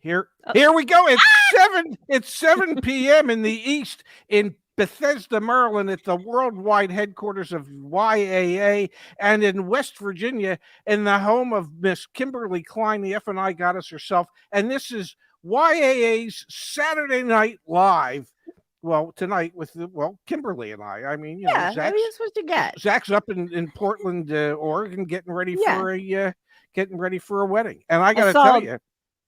Here we go. It's 7 p.m. in the East in Bethesda, Maryland, at the worldwide headquarters of YAA, and in West Virginia, in the home of Miss Kimberly Klein, the F&I goddess herself. And this is YAA's Saturday Night Live. Well, tonight with Kimberly and I. I mean, that's what you get. Zach's up in Portland, Oregon, getting ready for a wedding. And I got to tell you,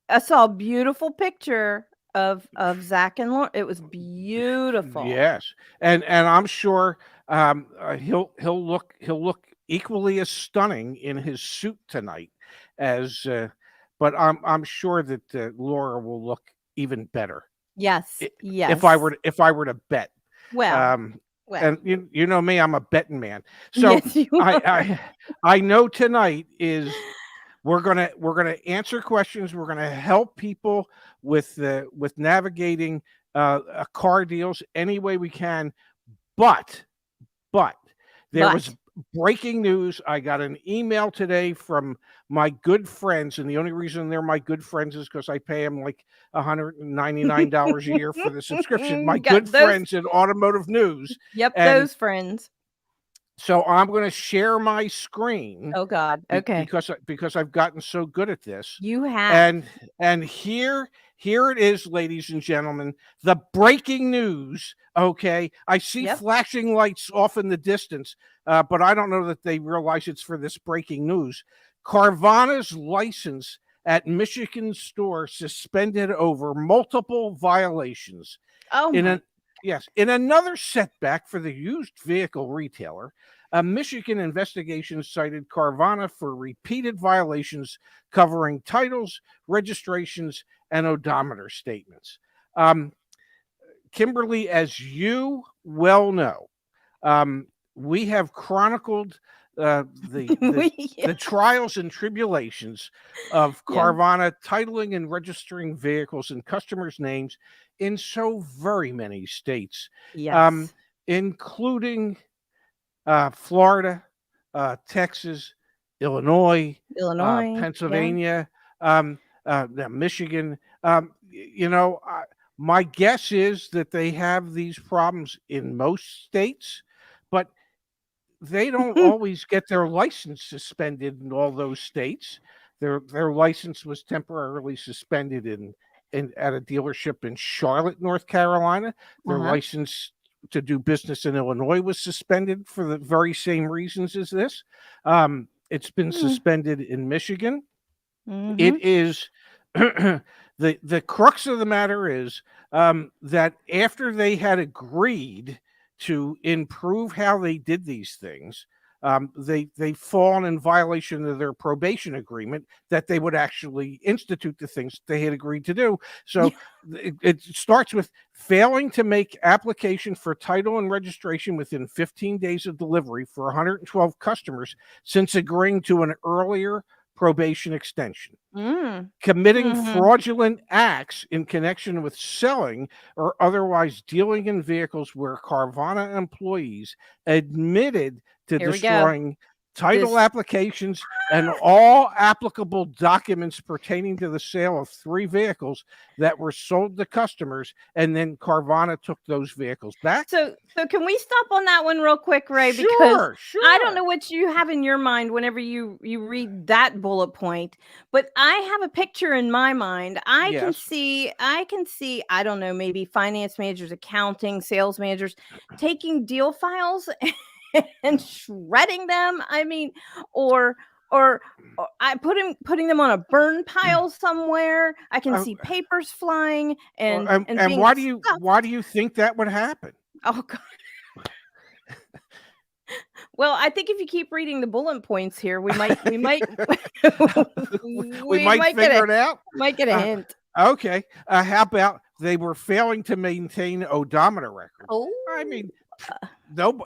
I saw a beautiful picture of Zach and Lauren. It was beautiful. Yes, and I'm sure he'll look equally as stunning in his suit tonight as. But I'm sure that Laura will look even better. Yes. If I were to bet. Well. And you know me, I'm a betting man. So yes, I know tonight is. We're gonna answer questions. We're gonna help people with navigating car deals any way we can. But there was breaking news. I got an email today from my good friends, and the only reason they're my good friends is because I pay them like $199 a year for the subscription. My good friends in automotive news. Yep, those friends. So I'm going to share my screen. Oh God. Okay. Because I've gotten so good at this. You have. And here it is, ladies and gentlemen, the breaking news. Okay. I see flashing lights off in the distance, but I don't know that they realize it's for this breaking news. Carvana's license at Michigan store suspended over multiple violations. Yes. In another setback for the used vehicle retailer, a Michigan investigation cited Carvana for repeated violations covering titles, registrations, and odometer statements. Kimberly, as you well know, we have chronicled the trials and tribulations of Carvana titling and registering vehicles in customers' names in so very many states, including Florida, Texas, Illinois, Pennsylvania, Michigan. My guess is that they have these problems in most states, but they don't always get their license suspended in all those states. Their license was temporarily suspended at a dealership in Charlotte, North Carolina. Their license to do business in Illinois was suspended for the very same reasons as this. It's been suspended in Michigan. It is the crux of the matter is that after they had agreed to improve how they did these things, they've fallen in violation of their probation agreement that they would actually institute the things they had agreed to do. So it starts with failing to make application for title and registration within 15 days of delivery for 112 customers since agreeing to an earlier probation extension, committing fraudulent acts in connection with selling or otherwise dealing in vehicles where Carvana employees admitted to destroying title applications and all applicable documents pertaining to the sale of 3 vehicles that were sold to customers, and then Carvana took those vehicles back. So can we stop on that one real quick, Ray? Because I don't know what you have in your mind whenever you read that bullet point, but I have a picture in my mind. I can see, I don't know, maybe finance managers, accounting, sales managers taking deal files and shredding them. I mean, or I putting them on a burn pile somewhere. I can see papers flying and why do you think that would happen? Oh God. Well, I think if you keep reading the bullet points here, we might figure it out. Might get a hint. Okay. How about they were failing to maintain odometer records? I mean,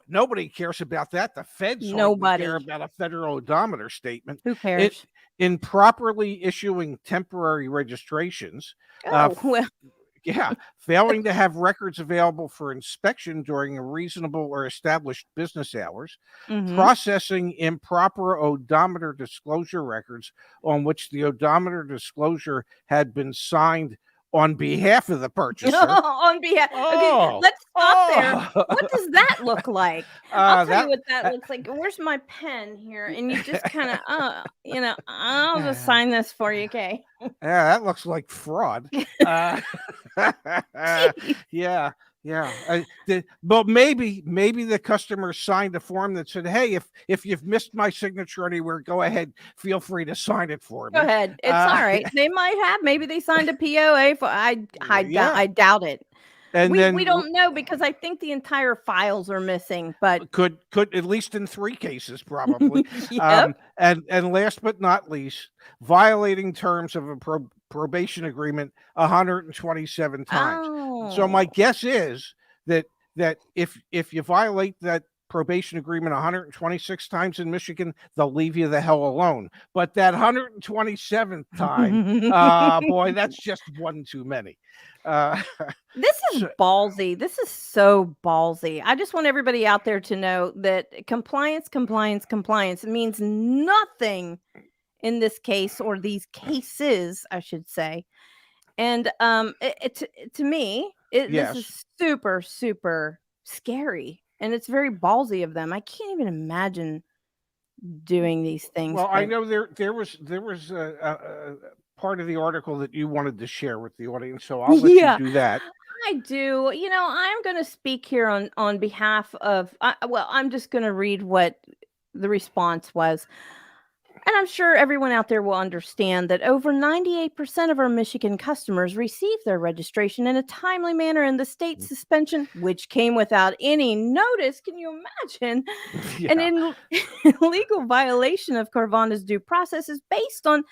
nobody cares about that. The feds don't care about a federal odometer statement. Who cares? Improperly issuing temporary registrations. Yeah, failing to have records available for inspection during a reasonable or established business hours, processing improper odometer disclosure records on which the odometer disclosure had been signed on behalf of the purchaser. On behalf. Okay, let's stop there. What does that look like? I'll tell you what that looks like. Where's my pen here? And you just kind of, I'll just sign this for you, okay? Yeah, that looks like fraud. Yeah. But maybe the customer signed a form that said, "Hey, if you've missed my signature anywhere, go ahead, feel free to sign it for me." Go ahead, it's all right. They might have. Maybe they signed a POA for. I doubt it. And we don't know, because I think the entire files are missing. But could at least in 3 cases probably. Yep. And last but not least, violating terms of a probation agreement 127 times. So my guess is that if you violate that probation agreement 126 times in Michigan, they'll leave you the hell alone. But that 127th time, boy, that's just one too many. This is ballsy. This is so ballsy. I just want everybody out there to know that compliance means nothing in this case, or these cases, I should say. And to me, this is super, super scary, and it's very ballsy of them. I can't even imagine doing these things. Well, I know there was a part of the article that you wanted to share with the audience, so I'll let you do that. I do. I'm going to speak here on behalf of. I'm just going to read what the response was. And I'm sure everyone out there will understand that over 98% of our Michigan customers receive their registration in a timely manner, and the state suspension, which came without any notice, can you imagine? Yeah. An illegal violation of Carvana's due process is based on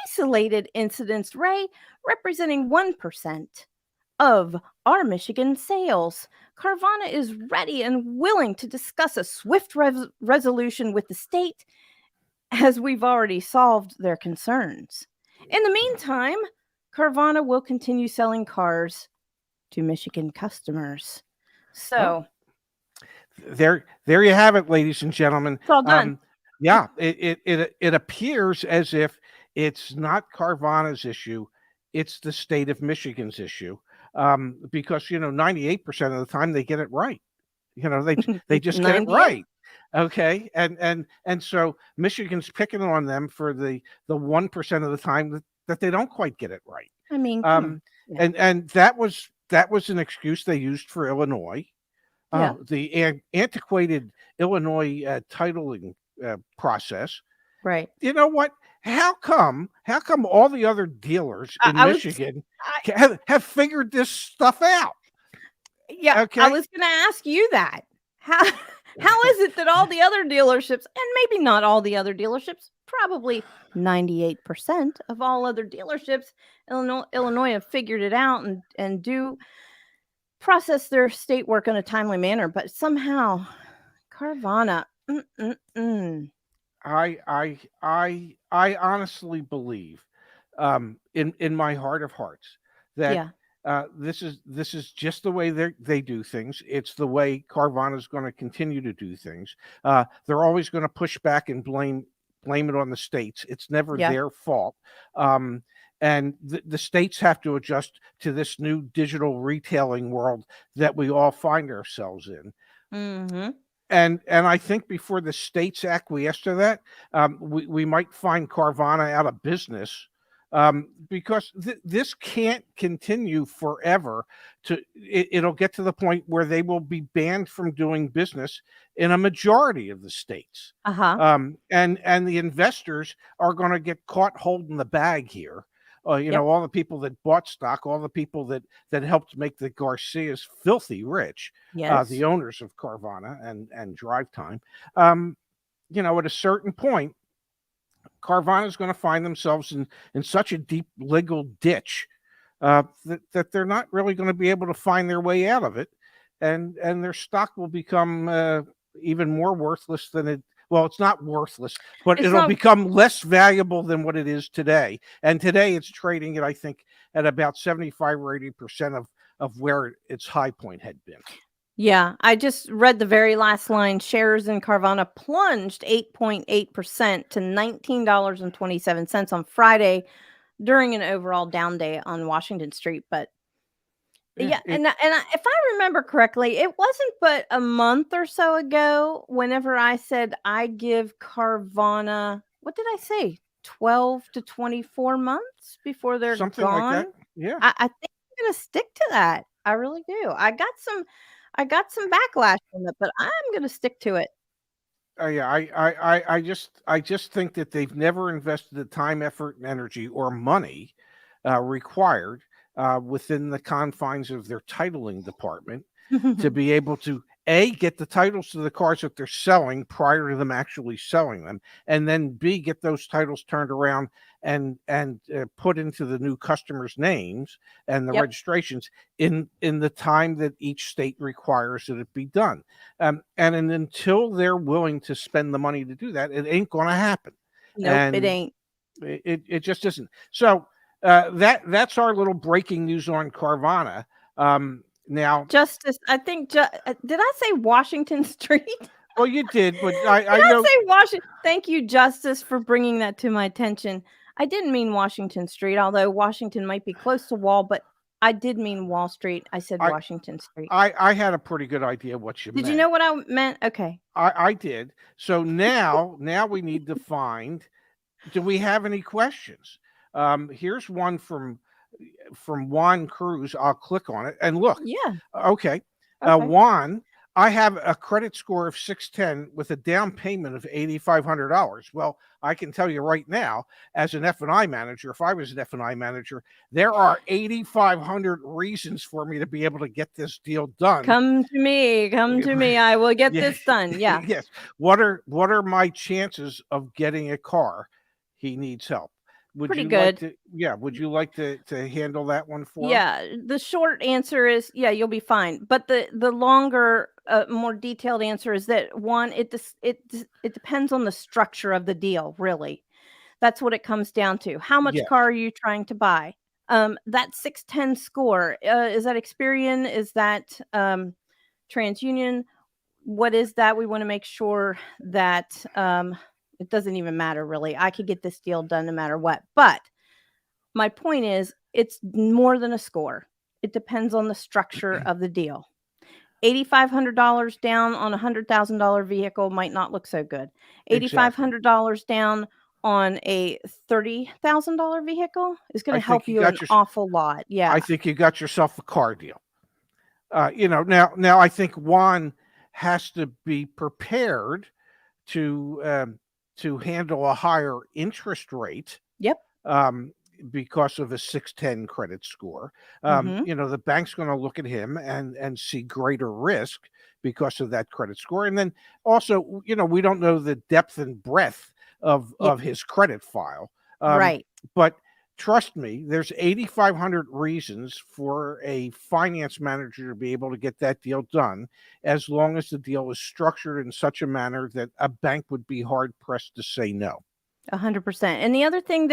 isolated incidents, Ray, representing 1% of our Michigan sales. Carvana is ready and willing to discuss a swift resolution with the state, as we've already solved their concerns. In the meantime, Carvana will continue selling cars to Michigan customers. So, there you have it, ladies and gentlemen. It's all done. Yeah, it appears as if it's not Carvana's issue; it's the state of Michigan's issue. Because 98% of the time they get it right. They just get it right. Okay, and so Michigan's picking on them for the 1% of the time that they don't quite get it right. I mean, and that was an excuse they used for Illinois. The antiquated Illinois titling process. Right. You know what? How come all the other dealers in Michigan have figured this stuff out? Yeah, okay. I was going to ask you that. How is it that all the other dealerships, and maybe not all the other dealerships, probably 98% of all other dealerships, Illinois have figured it out and do process their state work in a timely manner, but somehow Carvana. I honestly believe, in my heart of hearts, that this is just the way they do things. It's the way Carvana is going to continue to do things. They're always going to push back and blame it on the states. It's never their fault. And the states have to adjust to this new digital retailing world that we all find ourselves in. Mm-hmm. And I think before the states acquiesce to that, we might find Carvana out of business. Because this can't continue forever. It'll get to the point where they will be banned from doing business in a majority of the states. And the investors are going to get caught holding the bag here. All the people that bought stock, all the people that helped make the Garcias filthy rich, the owners of Carvana and Drive Time. At a certain point, Carvana is going to find themselves in such a deep legal ditch that they're not really going to be able to find their way out of it, and their stock will become even more worthless than it. well, it's not worthless, but It's it'll not become less valuable than what it is today. And today it's trading at, I think, at about 75 or 80% of where its high point had been. Yeah, I just read the very last line. Shares in Carvana plunged 8.8% to $19.27 on Friday during an overall down day on Washington Street. But yeah, if I remember correctly, it wasn't but a month or so ago whenever I said I give Carvana, what did I say? 12 to 24 months before they're something like gone. that. Yeah. I think I'm gonna stick to that. I really do. I got some backlash from it, but I'm gonna stick to it. Yeah, I just think that they've never invested the time, effort, and energy or money required within the confines of their titling department to be able to get the titles to the cars that they're selling prior to them actually selling them, and then B, get those titles turned around and put into the new customers' names and the Yep. registrations in the time that each state requires that it be done. And until they're willing to spend the money to do that, it ain't going to happen. Nope, it And ain't. it just isn't. So that's our little breaking news on Carvana. Now, Justice, I think. Did I say Washington Street? well, you did, but Did I I know. say Washington? Thank you, Justice, for bringing that to my attention. I didn't mean Washington Street, although Washington might be close to Wall, but I did mean Wall Street. I said I Washington Street. I had a pretty good idea what you Did meant. you know what I meant? Okay. I did. So now we need to find. Do we have any questions? Here's one from Juan Cruz. I'll click on it and look. Yeah. Okay. Okay. Juan, I have a credit score of 610 with a down payment of $8,500. Well, I can tell you right now, as an F&I manager, if I was an F&I manager, there are 8,500 reasons for me to be able to get this deal done. Come to me. Come to me. I will get this done. Yeah. Yes. What are my chances of getting a car? He needs help. Pretty good. Would you like to handle that one for him? Yeah, the short answer is yeah, you'll be fine. But the longer, more detailed answer is that one, it depends on the structure of the deal. Really, that's what it comes down to. How much Yes. car are you trying to buy? That 610 score, is that Experian? Is that TransUnion? What is that? We want to make sure that it doesn't even matter really. I could get this deal done no matter what. But my point is, it's more than a score. It depends on the structure of the deal. $8,500 down on a $100,000 vehicle might not look so good. $8,500 down on a $30,000 vehicle is going to help you an awful lot. Yeah, I think you got yourself a car deal. Now I think Juan has to be prepared to handle a higher interest rate. Yep. Because of a 610 credit score. The bank's going to look at him and see greater risk because of that credit score. And then also, we don't know the depth and breadth of his credit file. Right. But trust me, there's 8,500 reasons for a finance manager to be able to get that deal done, as long as the deal is structured in such a manner that a bank would be hard pressed to say no. 100%. And the other thing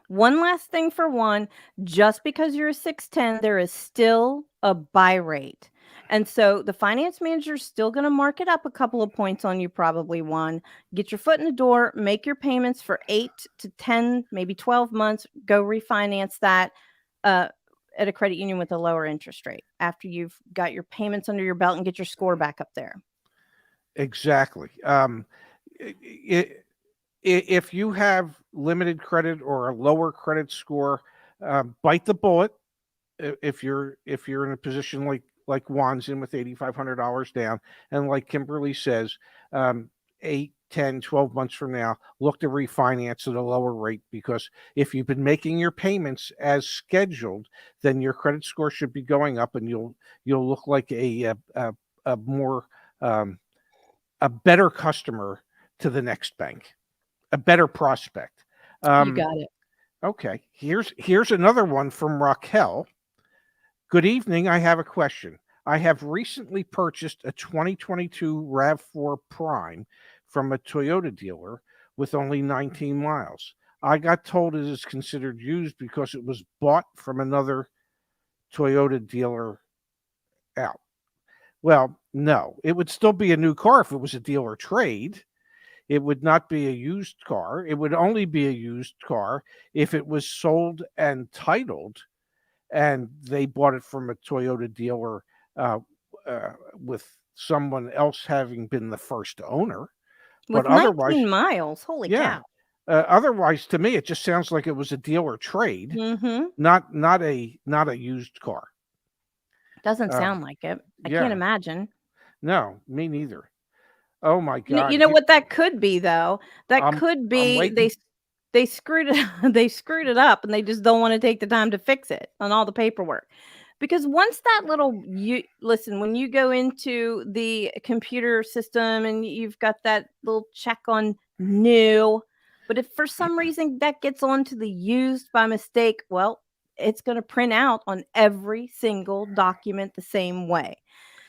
one last thing for one, just because you're a 610, there is still a buy rate. And so the finance manager is still going to mark it up a couple of points on you, probably one. Get your foot in the door, make your payments for 8 to 10, maybe 12 months, go refinance that at a credit union with a lower interest rate after you've got your payments under your belt and get your score back up there. Exactly. If you have limited credit or a lower credit score, bite the bullet. If you're in a position like Juan's in with $8,500 down, and like Kimberly says, 8, 10, 12 months from now, look to refinance at a lower rate, because if you've been making your payments as scheduled, then your credit score should be going up, and you'll look like a more a better customer to the next bank. A better prospect. You got it. Okay. Here's another one from Raquel. Good evening. I have a question. I have recently purchased a 2022 RAV4 Prime from a Toyota dealer with only 19 miles. I got told it is considered used because it was bought from another Toyota dealer out. Well, no, it would still be a new car if it was a dealer trade. It would not be a used car. It would only be a used car if it was sold and titled and they bought it from a Toyota dealer with someone else having been the first owner. With But otherwise, 19 miles, holy cow. Otherwise, to me, it just sounds like it was a dealer trade, not a used car. Doesn't sound like it. I can't imagine. No, me neither. Oh my God! You know what that could be, though? That could be they screwed it up, and they just don't want to take the time to fix it on all the paperwork. Because once that listen, when you go into the computer system and you've got that little check on new, but if for some reason that gets onto the used by mistake, well, it's going to print out on every single document the same way.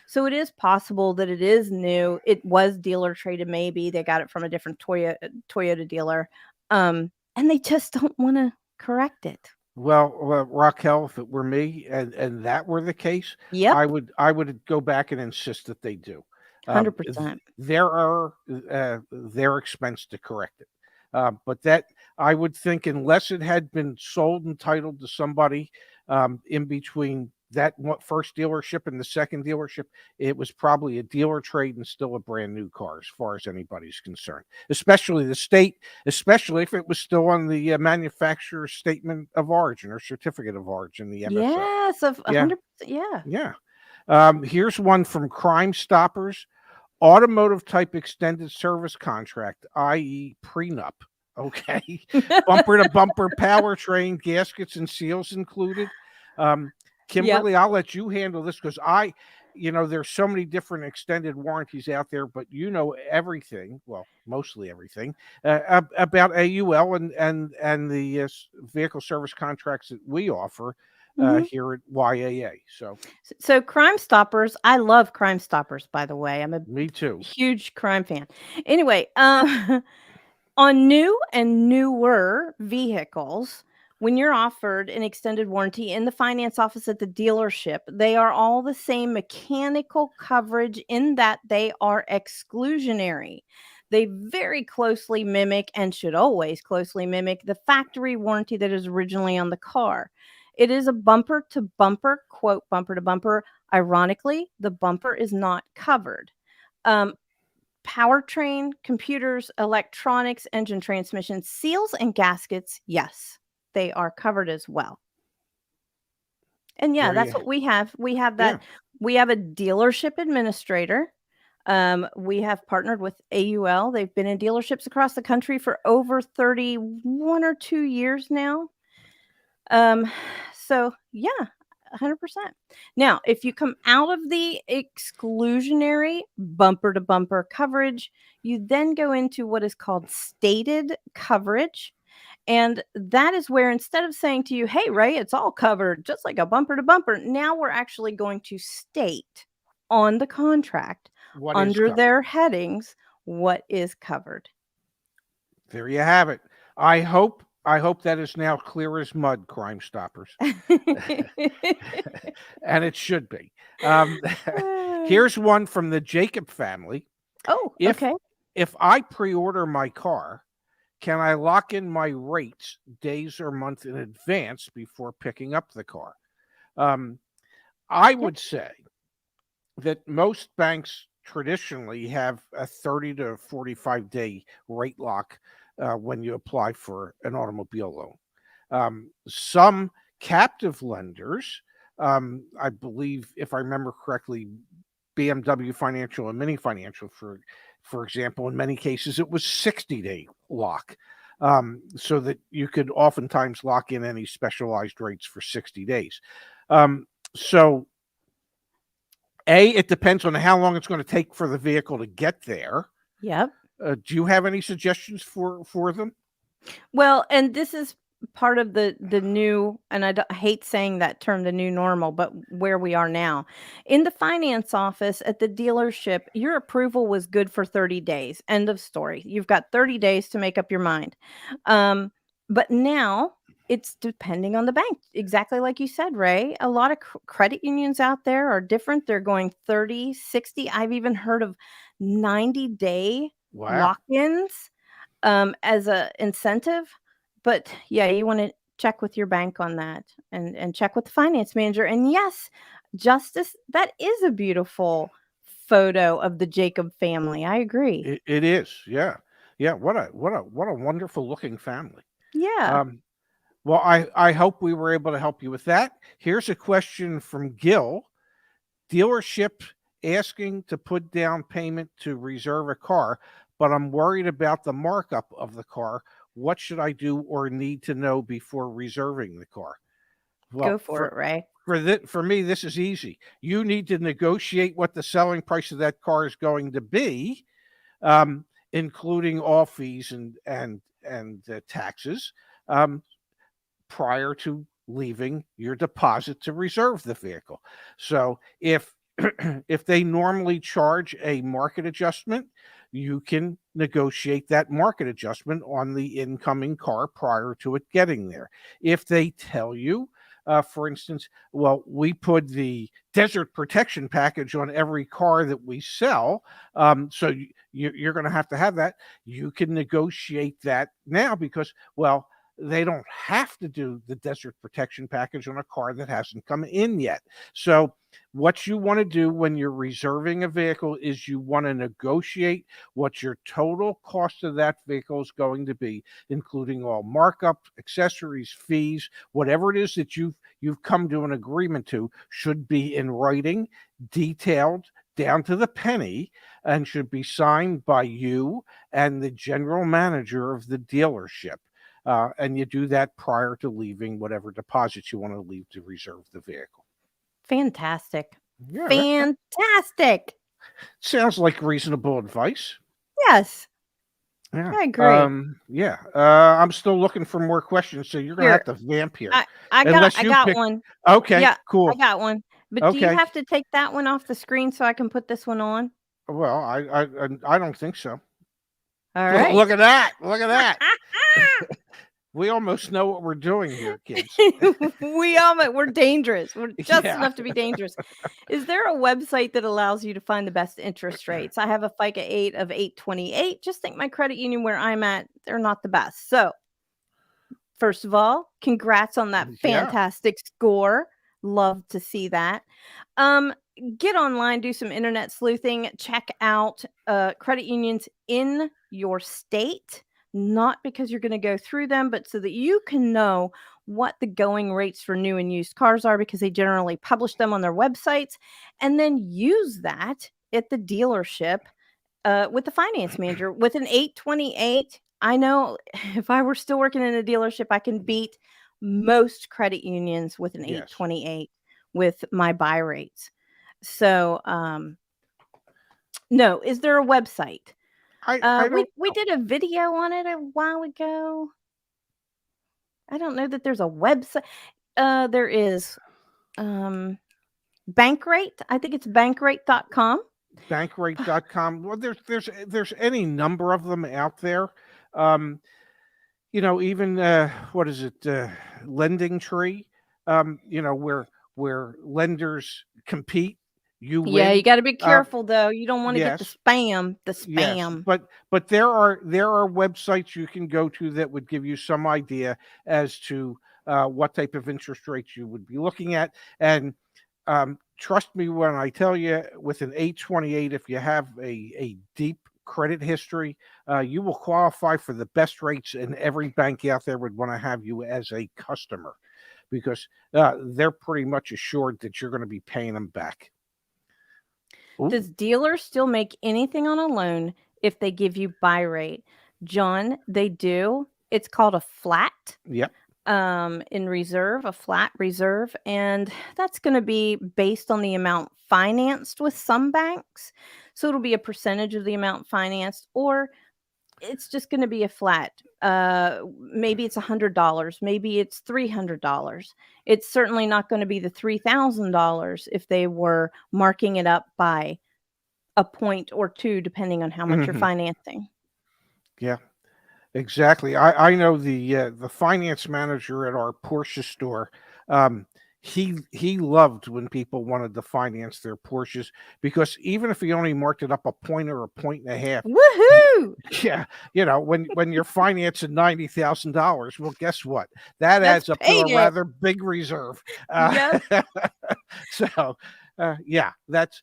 So it is possible that it is new. It was dealer traded. Maybe they got it from a different Toyota dealer. And they just don't want to correct it. Well, Raquel, if it were me and that were the case, I would go back and insist that they do. 100%. There are their expense to correct it. But that I would think, unless it had been sold and titled to somebody in between that first dealership and the second dealership, it was probably a dealer trade and still a brand new car as far as anybody's concerned, especially the state, especially if it was still on the manufacturer's statement of origin or certificate of origin, the MSO. Yes, 100%. Yeah. Here's one from Crime Stoppers. Automotive type extended service contract, i.e. prenup. Okay. Bumper to bumper powertrain, gaskets and seals included. Kimberly, I'll let you handle this because there's so many different extended warranties out there, but you know everything, well, mostly everything, about AUL and the vehicle service contracts that we offer here at YAA. So Crime Stoppers, I love Crime Stoppers, by the way. Me too. Huge crime fan. Anyway, on new and newer vehicles, when you're offered an extended warranty in the finance office at the dealership, they are all the same mechanical coverage in that they are exclusionary. They very closely mimic and should always closely mimic the factory warranty that is originally on the car. It is a bumper to bumper, quote, bumper to bumper. Ironically, the bumper is not covered. Powertrain, computers, electronics, engine transmission, seals, and gaskets, yes, they are covered as well. And that's what we have. We have that. Yeah. We have a dealership administrator. We have partnered with AUL. They've been in dealerships across the country for over 31 or 2 years now. So yeah, 100%. Now, if you come out of the exclusionary bumper to bumper coverage, you then go into what is called stated coverage. And that is where, instead of saying to you, hey, Ray, it's all covered, just like a bumper to bumper, now we're actually going to state on the contract under their headings what is covered. There you have it. I hope that is now clear as mud, Crime Stoppers. And it should be. Here's one from the Jacob family. Oh, okay. If I pre-order my car, can I lock in my rates days or months in advance before picking up the car? I would say that most banks traditionally have a 30 to 45 day rate lock when you apply for an automobile loan. Some captive lenders, I believe, if I remember correctly, BMW Financial and Mini Financial, for example, in many cases, it was 60-day lock, so that you could oftentimes lock in any specialized rates for 60 days. So, it depends on how long it's going to take for the vehicle to get there. Yep. Do you have any suggestions for them? Well, and this is part of the new, and I hate saying that term, the new normal, but where we are now. In the finance office at the dealership, your approval was good for 30 days. End of story. You've got 30 days to make up your mind. But now it's depending on the bank. Exactly like you said, Ray. A lot of credit unions out there are different. They're going 30, 60. I've even heard of 90-day Wow. lock-ins as a incentive. But yeah, you want to check with your bank on that, and check with the finance manager. And yes, Justice, that is a beautiful photo of the Jacob family. I agree. It is. Yeah. Yeah. What a wonderful looking family. Yeah. Um, well, I hope we were able to help you with that. Here's a question from Gil. Dealership asking to put down payment to reserve a car, but I'm worried about the markup of the car. What should I do or need to know before reserving the car? Go Well, for it, Ray. for me, this is easy. You need to negotiate what the selling price of that car is going to be, including all fees and taxes, um, prior to leaving your deposit to reserve the vehicle. So if if they normally charge a market adjustment, you can negotiate that market adjustment on the incoming car prior to it getting there. If they tell you, for instance, well, we put the desert protection package on every car that we sell, so you're going to have that. You can negotiate that now because, well, they don't have to do the desert protection package on a car that hasn't come in yet. So what you want to do when you're reserving a vehicle is you want to negotiate what your total cost of that vehicle is going to be, including all markup, accessories, fees, whatever it is that you've come to an agreement to should be in writing, detailed down to the penny, and should be signed by you and the general manager of the dealership. And you do that prior to leaving whatever deposits you want to leave to reserve the vehicle. Fantastic. Yeah, Fantastic. sounds like reasonable advice. Yes, Yeah. I agree. Yeah. I'm still looking for more questions, so you're gonna Here, have to vamp here. I Unless you got pick. one. Okay, Yeah, I cool. got one. But do you Okay. have to take that one off the screen so I can put this one on? Well, I don't think so. All right. Look at that. Look at that. We almost know what we're doing here, kids. We're dangerous. We're just Yeah. enough to be dangerous. Is there a website that allows you to find the best interest rates? I have a FICO 8 of 828. Just think my credit union where I'm at, they're not the best. So, first of all, congrats on that Yeah. fantastic score. Love to see that. Um, get online, do some internet sleuthing, check out credit unions in your state, not because you're going to go through them, but so that you can know what the going rates for new and used cars are, because they generally publish them on their websites, and then use that at the dealership with the finance manager. With an 828, I know if I were still working in a dealership, I can beat most credit unions with an Yes. 828 with my buy rates. So, no, is there a website? I don't We know. did a video on it a while ago. I don't know that there's a website. There is Bankrate. I think it's bankrate.com. Bankrate.com. Well, there's any number of them out there. Um, even what is it? Lending Tree. Where lenders compete, you Yeah, you win. got to be Uh, careful though. You don't want to get the yes, spam. The yes, spam. but there are websites you can go to that would give you some idea as to what type of interest rates you would be looking at. And trust me when I tell you, with an 828, if you have a deep credit history, you will qualify for the best rates, and every bank out there would want to have you as a customer because they're pretty much assured that you're going to be paying them back. Ooh. Does dealers still make anything on a loan if they give you buy rate? John, they do. It's called a flat. Yep. In reserve, a flat reserve, and that's going to be based on the amount financed with some banks. So it'll be a percentage of the amount financed, or it's just going to be a flat. Maybe it's $100. Maybe it's $300. It's certainly not going to be the $3,000 if they were marking it up by a point or two, depending on how much you're financing. Yeah, exactly. I know the finance manager at our Porsche store. He loved when people wanted to finance their Porsches, because even if he only marked it up a point or a point and a half, woohoo! Yeah, when you're financing $90,000, well, guess what? That That's adds up to a payday. rather big reserve. Yep. So, yeah, that's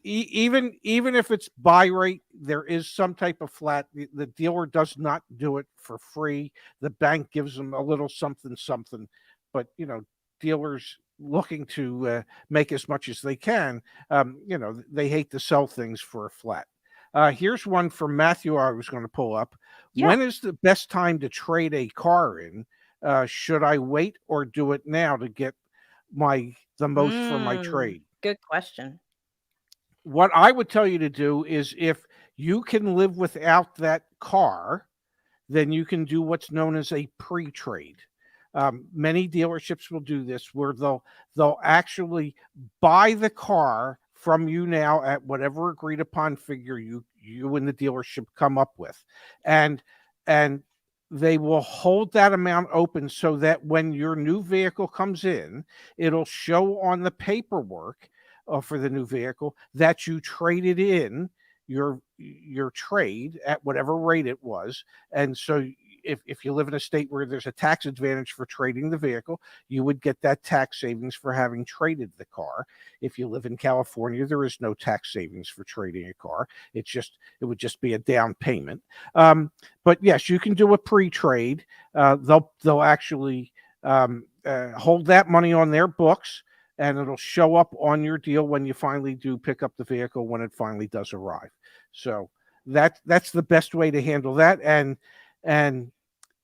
even if it's buy rate, there is some type of flat. The dealer does not do it for free. The bank gives them a little something, but dealers looking to make as much as they can. They hate to sell things for a flat. Here's one from Matthew I was going to pull up. Yeah. When is the best time to trade a car in? Should I wait or do it now to get the most for my trade? Good question. What I would tell you to do is, if you can live without that car, then you can do what's known as a pre-trade. Many dealerships will do this, where they'll actually buy the car from you now at whatever agreed upon figure you and the dealership come up with, and they will hold that amount open so that when your new vehicle comes in, it'll show on the paperwork for the new vehicle that you traded in your trade at whatever rate it was. And so if you live in a state where there's a tax advantage for trading the vehicle, you would get that tax savings for having traded the car. If you live in California, there is no tax savings for trading a car. It would just be a down payment. But yes, you can do a pre-trade. They'll actually hold that money on their books, and it'll show up on your deal when you finally do pick up the vehicle, when it finally does arrive. So that's the best way to handle that. And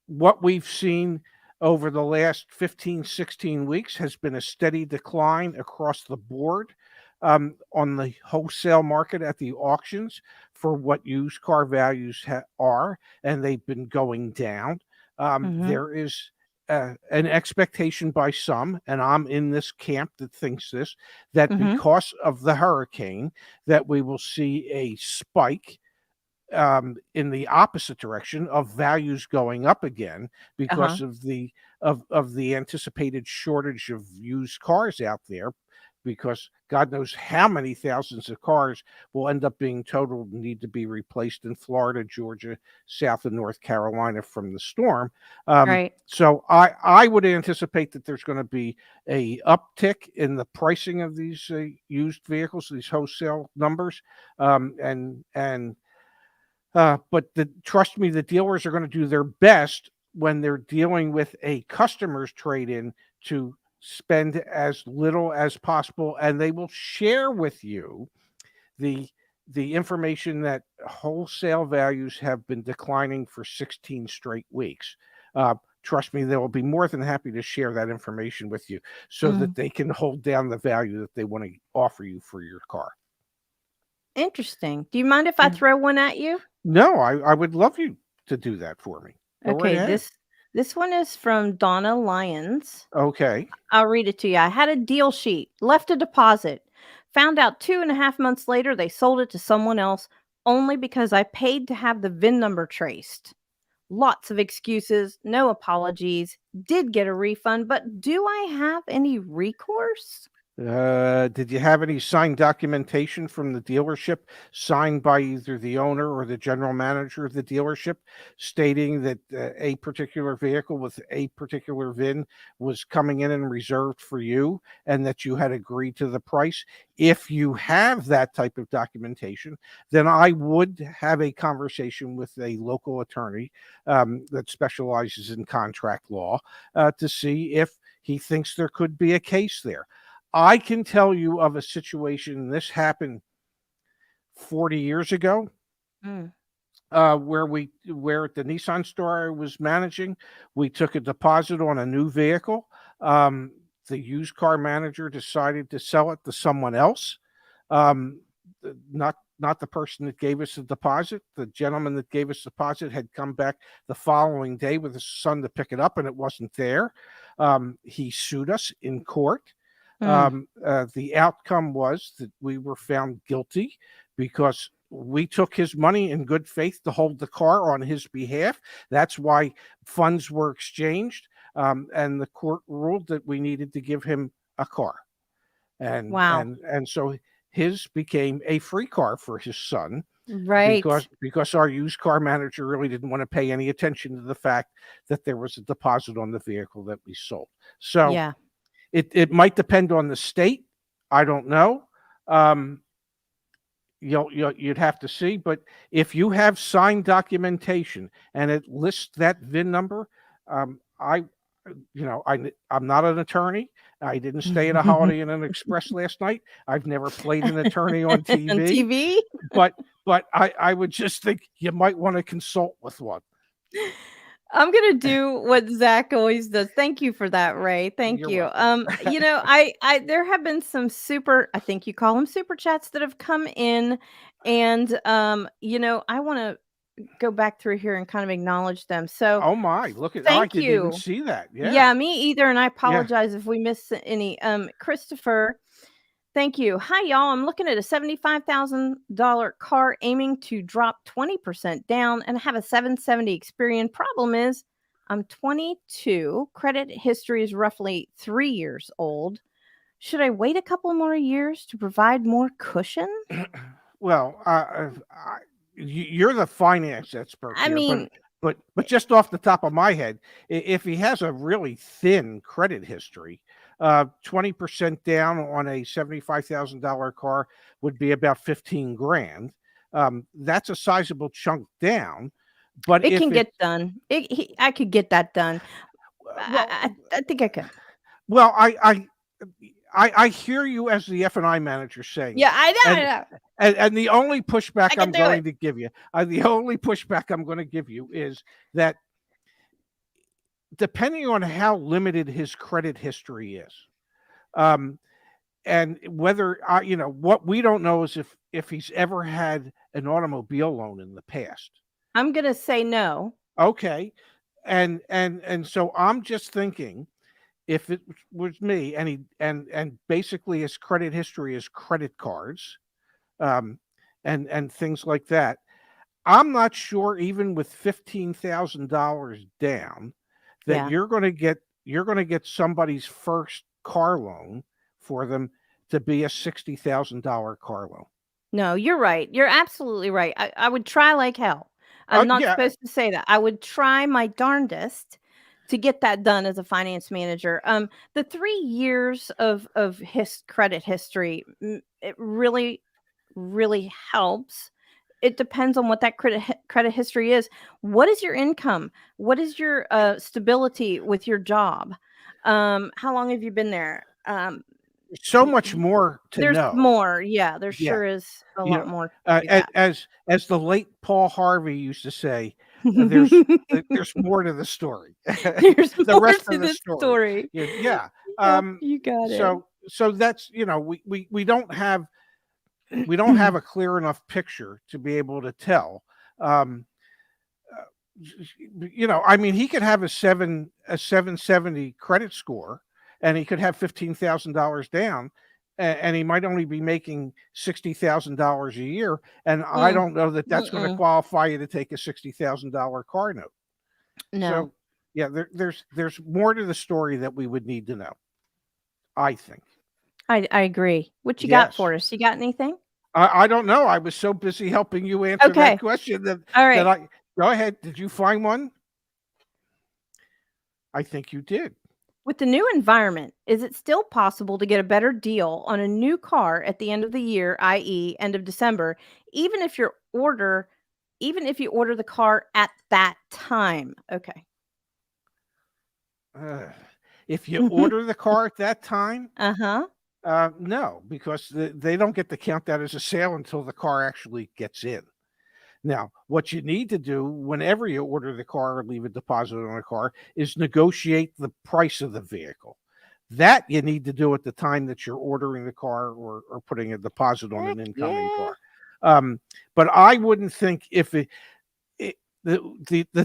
what we've seen over the last 15, 16 weeks has been a steady decline across the board on the wholesale market at the auctions for what used car values are, and they've been going down. There is an expectation by some, and I'm in this camp that thinks this, that because of the hurricane, that we will see a spike in the opposite direction of values going up again, because of the anticipated shortage of used cars out there, because God knows how many thousands of cars will end up being totaled and need to be replaced in Florida, Georgia, South and North Carolina from the storm. Right. So I would anticipate that there's going to be a uptick in the pricing of these used vehicles, these wholesale numbers, but trust me, the dealers are going to do their best when they're dealing with a customer's trade-in to spend as little as possible, and they will share with you the information that wholesale values have been declining for 16 straight weeks. Trust me, they will be more than happy to share that information with you so that they can hold down the value that they want to offer you for your car. Interesting. Do you mind if I throw one at you? No, I would love you to do that for me. Go right ahead. This one is from Donna Lyons. Okay. I'll read it to you. I had a deal sheet, left a deposit, found out 2.5 months later they sold it to someone else only because I paid to have the VIN number traced. Lots of excuses, no apologies, did get a refund, but do I have any recourse? Did you have any signed documentation from the dealership, signed by either the owner or the general manager of the dealership, stating that a particular vehicle with a particular VIN was coming in and reserved for you, and that you had agreed to the price? If you have that type of documentation, then I would have a conversation with a local attorney that specializes in contract law to see if he thinks there could be a case there. I can tell you of a situation, this happened 40 years ago, where at the Nissan store I was managing, we took a deposit on a new vehicle. The used car manager decided to sell it to someone else, not not the person that gave us the deposit. The gentleman that gave us the deposit had come back the following day with his son to pick it up, and it wasn't there. He sued us in court. The outcome was that we were found guilty because we took his money in good faith to hold the car on his behalf. That's why funds were exchanged, and the court ruled that we needed to give him a car. And so his became a free car for his son, right? Because our used car manager really didn't want to pay any attention to the fact that there was a deposit on the vehicle that we sold. So yeah, it might depend on the state. I don't know. You'd have to see, but if you have signed documentation and it lists that VIN number, I'm not an attorney. I didn't stay at a Holiday Inn and Express last night. I've never played an attorney on TV. But I would just think you might want to consult with one. I'm going to do what Zach always does. Thank you for that, Ray. Thank you. There have been some I think you call them super chats that have come in, and I want to go back through here and kind of acknowledge them. So, oh my, look at thank you. Didn't see that. Yeah, me either. And I apologize if we missed any. Christopher, thank you. Hi, y'all. I'm looking at a $75,000 car aiming to drop 20% down and have a 770 Experian. Problem is, I'm 22. Credit history is roughly 3 years old. Should I wait a couple more years to provide more cushion? Well, you're the finance expert. I mean, but just off the top of my head, if he has a really thin credit history, 20% down on a $75,000 car would be about 15 grand. That's a sizable chunk down, but it can get done. I could get that done. Well, I think I could. Well, I hear you as the F&I manager saying. Yeah, I know. And the only pushback I'm going to give you, is that depending on how limited his credit history is, and whether what we don't know is if he's ever had an automobile loan in the past. I'm going to say no. Okay, and so I'm just thinking, if it was me and basically his credit history is credit cards, and things like that, I'm not sure even with $15,000 down that you're going to get somebody's first car loan for them to be a $60,000 car loan. No, you're right. You're absolutely right. I would try like hell. I'm not supposed to say that. I would try my darndest to get that done as a finance manager. The 3 years of his credit history, it really, really helps. It depends on what that credit history is. What is your income? What is your stability with your job? How long have you been there? So much more to know. There's more. Yeah, there sure is a lot more. As the late Paul Harvey used to say, there's more to the story. There's the rest of the story. Yeah. You got it. So that's, we don't have a clear enough picture to be able to tell. He could have a 770 credit score, and he could have $15,000 down, and he might only be making $60,000 a year. And I don't know that that's going to qualify you to take a $60,000 car note. No. So, yeah, there's more to the story that we would need to know, I think. I agree. What you got for us? You got anything? I don't know. I was so busy helping you answer that question that go ahead. Did you find one? I think you did. With the new environment, is it still possible to get a better deal on a new car at the end of the year, i.e. end of December, even if you order the car at that time? Okay. If you order the car at that time? Uh-huh. No, because they don't get to count that as a sale until the car actually gets in. Now, what you need to do whenever you order the car or leave a deposit on a car is negotiate the price of the vehicle. That you need to do at the time that you're ordering the car or putting a deposit on an incoming car. But I wouldn't think if the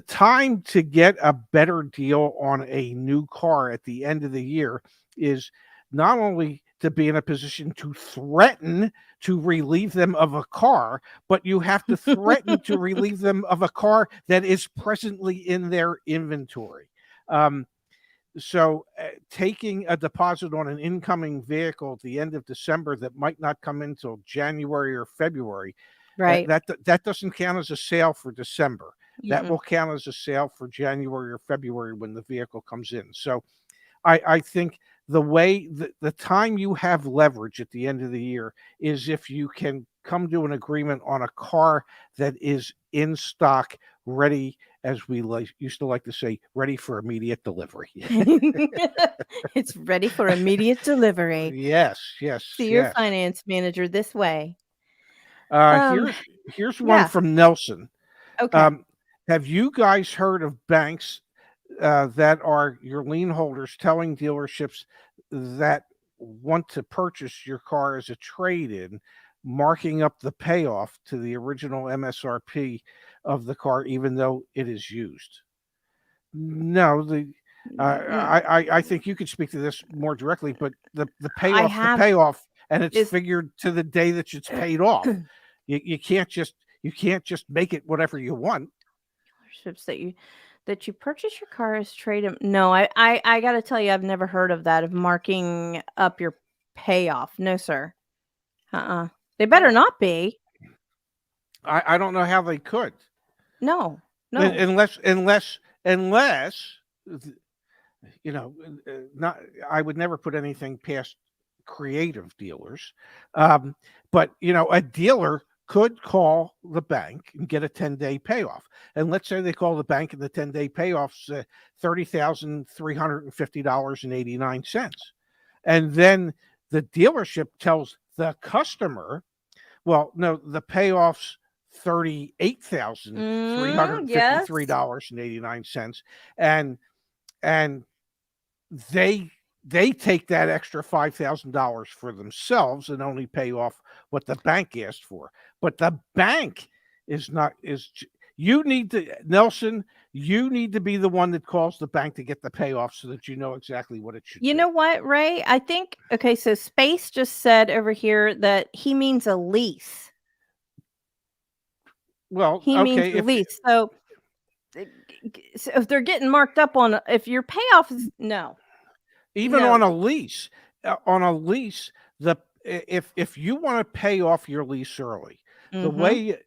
time to get a better deal on a new car at the end of the year is not only to be in a position to threaten to relieve them of a car, but you have to threaten to relieve them of a car that is presently in their inventory. So taking a deposit on an incoming vehicle at the end of December that might not come in until January or February, Right. that doesn't count as a sale for December. That Mm-mm. will count as a sale for January or February when the vehicle comes in. So I think the time you have leverage at the end of the year is if you can come to an agreement on a car that is in stock, ready, as we used to like to say, ready for immediate delivery. It's ready for immediate delivery. Yes, yes, See your yes. finance manager this way. Um, Here's one yeah. from Nelson. Okay. Have you guys heard of banks that are your lien holders telling dealerships that want to purchase your car as a trade-in, marking up the payoff to the original MSRP of the car, even though it is used? No, I think you could speak to this more directly, but the I payoff's the have payoff, and it's is figured to the day that it's paid off. You can't just make it whatever you want. dealerships that you purchase your car as trade-in. No, I got to tell you, I've never heard of that, of marking up your payoff. No, sir. They better Well, not be. I don't know how they could. No, no. Unless you know, not I would never put anything past creative dealers. But a dealer could call the bank and get a 10-day payoff. And let's say they call the bank and the 10-day payoff's $30,350.89. And then the dealership tells the customer, well, no, the payoff's Yes. $38,353.89. And they take that extra $5,000 for themselves and only pay off what the bank asked for. But the bank you need to, Nelson, you need to be the one that calls the bank to get the payoff so that you know exactly what it should be. You know what, Ray? I think, okay, so Space just said over here that he means a lease. Well, He means okay, a lease. So if they're getting marked up on, if your payoff is even no. on a lease, if you want to pay off your lease early, the way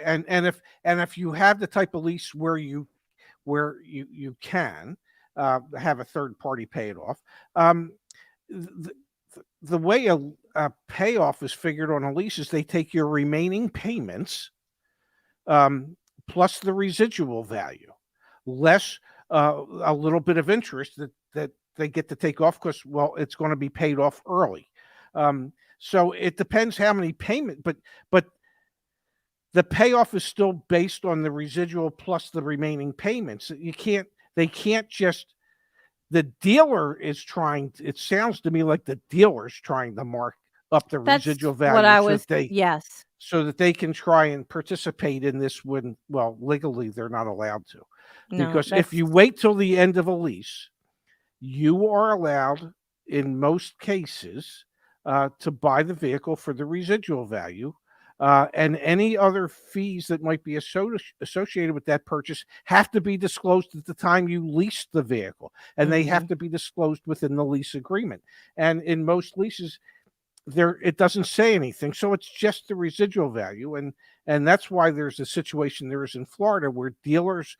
and if you have the type of lease where you can have a third party pay it off, the way a payoff is figured on a lease is they take your remaining payments plus the residual value, less a little bit of interest that they get to take off because, well, it's going to be paid off early. So it depends how many payment, but the payoff is still based on the residual plus the remaining payments. They can't just, the dealer is trying, it sounds to me like the dealer's trying to mark up the residual value what I was, yes. So that they can try and participate in this when, well, legally they're not allowed to. No, because if you wait till the end of a lease, you are allowed, in most cases, to buy the vehicle for the residual value, and any other fees that might be associated with that purchase have to be disclosed at the time you lease the vehicle, and they have to be disclosed within the lease agreement. And in most leases, it doesn't say anything, so it's just the residual value, and that's why there's a situation there is in Florida where dealers,